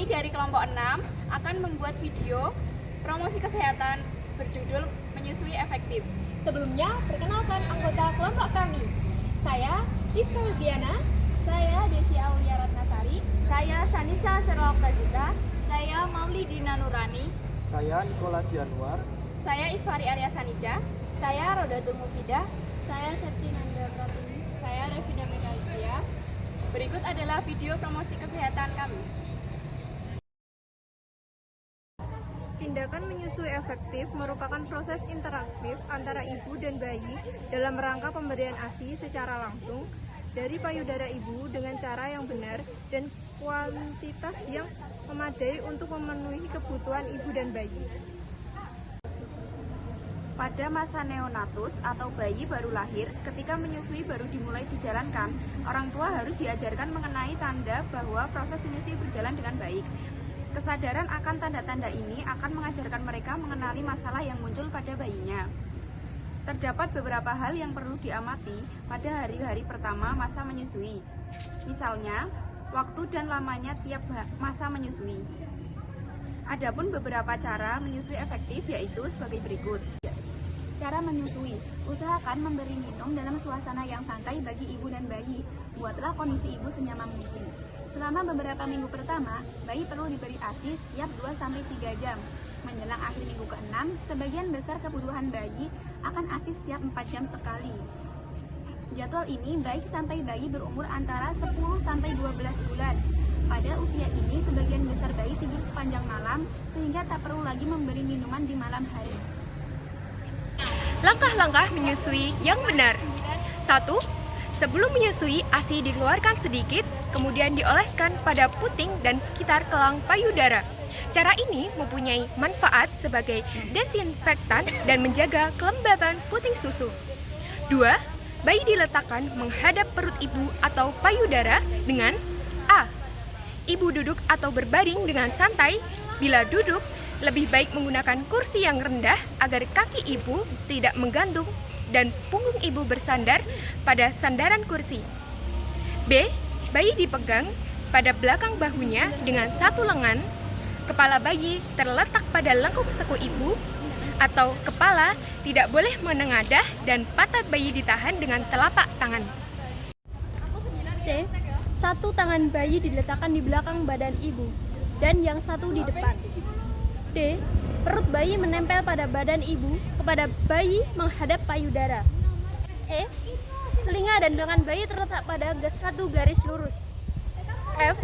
Kami dari kelompok 6 akan membuat video promosi kesehatan berjudul Menyusui Efektif. Sebelumnya, perkenalkan anggota kelompok kami. Saya Rizka Wibiana. Saya Desi Aulia Ratnasari. Saya Sanisa Serlok Tazita. Saya Maulidina Nurani. Saya Nikolas Januar. Saya Isfari Arya Sanija. Saya Rodatul Mufidah. Saya Septi Nanda Pratumi. Saya Revina Mekalistia. Berikut adalah video promosi kesehatan kami. Tindakan menyusui efektif merupakan proses interaktif antara ibu dan bayi dalam rangka pemberian ASI secara langsung dari payudara ibu dengan cara yang benar dan kuantitas yang memadai untuk memenuhi kebutuhan ibu dan bayi. Pada masa neonatus atau bayi baru lahir, ketika menyusui baru dimulai dijalankan, orang tua harus diajarkan mengenai tanda bahwa proses menyusui berjalan dengan baik. Kesadaran akan tanda-tanda ini akan mengajarkan mereka mengenali masalah yang muncul pada bayinya. Terdapat beberapa hal yang perlu diamati pada hari-hari pertama masa menyusui. Misalnya, waktu dan lamanya tiap masa menyusui. Adapun beberapa cara menyusui efektif yaitu sebagai berikut. Cara menyusui, usahakan memberi minum dalam suasana yang santai bagi ibu dan bayi. Buatlah kondisi ibu senyaman mungkin. Selama beberapa minggu pertama, bayi perlu diberi ASI setiap 2-3 jam. Menjelang akhir minggu ke-6, sebagian besar kebutuhan bayi akan ASI setiap 4 jam sekali. Jadwal ini baik sampai bayi berumur antara 10-12 bulan. Pada usia ini, sebagian besar bayi tidur sepanjang malam, sehingga tak perlu lagi memberi minuman di malam hari. Langkah-langkah menyusui yang benar. 1. Sebelum menyusui, ASI dikeluarkan sedikit, kemudian dioleskan pada puting dan sekitar kelang payudara. Cara ini mempunyai manfaat sebagai desinfektan dan menjaga kelembaban puting susu. 2. Bayi diletakkan menghadap perut ibu atau payudara dengan A. Ibu duduk atau berbaring dengan santai. Bila duduk, lebih baik menggunakan kursi yang rendah agar kaki ibu tidak menggantung dan punggung ibu bersandar pada sandaran kursi. B. Bayi dipegang pada belakang bahunya dengan satu lengan. Kepala bayi terletak pada lengkung siku ibu atau kepala tidak boleh menengadah dan pantat bayi ditahan dengan telapak tangan. C. Satu tangan bayi diletakkan di belakang badan ibu dan yang satu di depan. D. Perut bayi menempel pada badan ibu kepada bayi menghadap payudara. E. Telinga dan lengan bayi terletak pada satu garis lurus. F.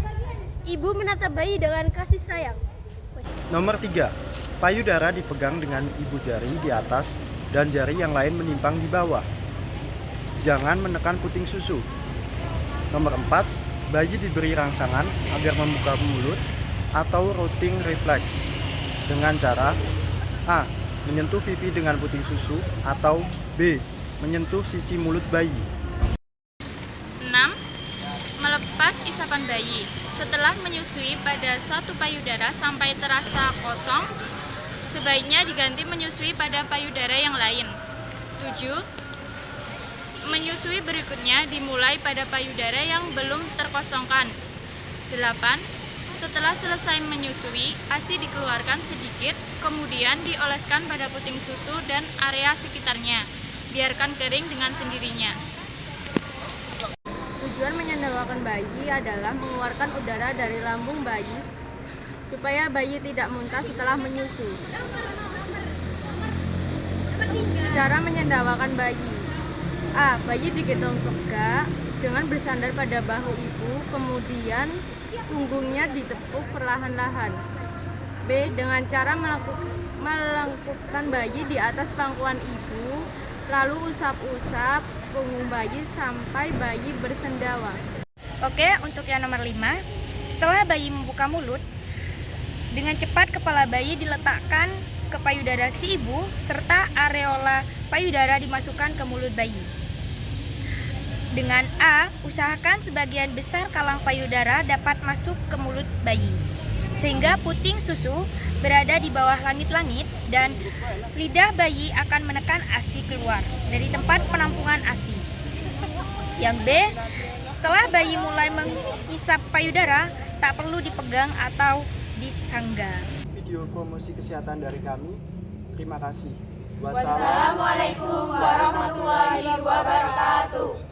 Ibu menatap bayi dengan kasih sayang. Nomor 3. Payudara dipegang dengan ibu jari di atas dan jari yang lain menimpang di bawah. Jangan menekan puting susu. Nomor 4. Bayi diberi rangsangan agar membuka mulut atau rotting reflex dengan cara A. Menyentuh pipi dengan puting susu atau B. Menyentuh sisi mulut bayi. 6. Melepas isapan bayi. Setelah menyusui pada satu payudara sampai terasa kosong, sebaiknya diganti menyusui pada payudara yang lain. 7. Menyusui berikutnya dimulai pada payudara yang belum terkosongkan. 8. Setelah selesai menyusui, ASI dikeluarkan sedikit, kemudian dioleskan pada puting susu dan area sekitarnya. Biarkan kering dengan sendirinya. Tujuan menyendawakan bayi adalah mengeluarkan udara dari lambung bayi supaya bayi tidak muntah setelah menyusui. Cara menyendawakan bayi. A. Bayi digendong tegak dengan bersandar pada bahu ibu, kemudian punggungnya ditepuk perlahan-lahan. B. Dengan cara melengkupkan bayi di atas pangkuan ibu, lalu usap-usap punggung bayi sampai bayi bersendawa. Oke, untuk yang nomor 5, setelah bayi membuka mulut, dengan cepat kepala bayi diletakkan ke payudara si ibu, serta areola payudara dimasukkan ke mulut bayi. Dengan A, usahakan sebagian besar kalang payudara dapat masuk ke mulut bayi, sehingga puting susu berada di bawah langit-langit dan lidah bayi akan menekan ASI keluar dari tempat penampungan ASI. Yang B, setelah bayi mulai menghisap payudara, tak perlu dipegang atau disanggah. Video promosi kesehatan dari kami. Terima kasih. Wassalamualaikum warahmatullahi wabarakatuh.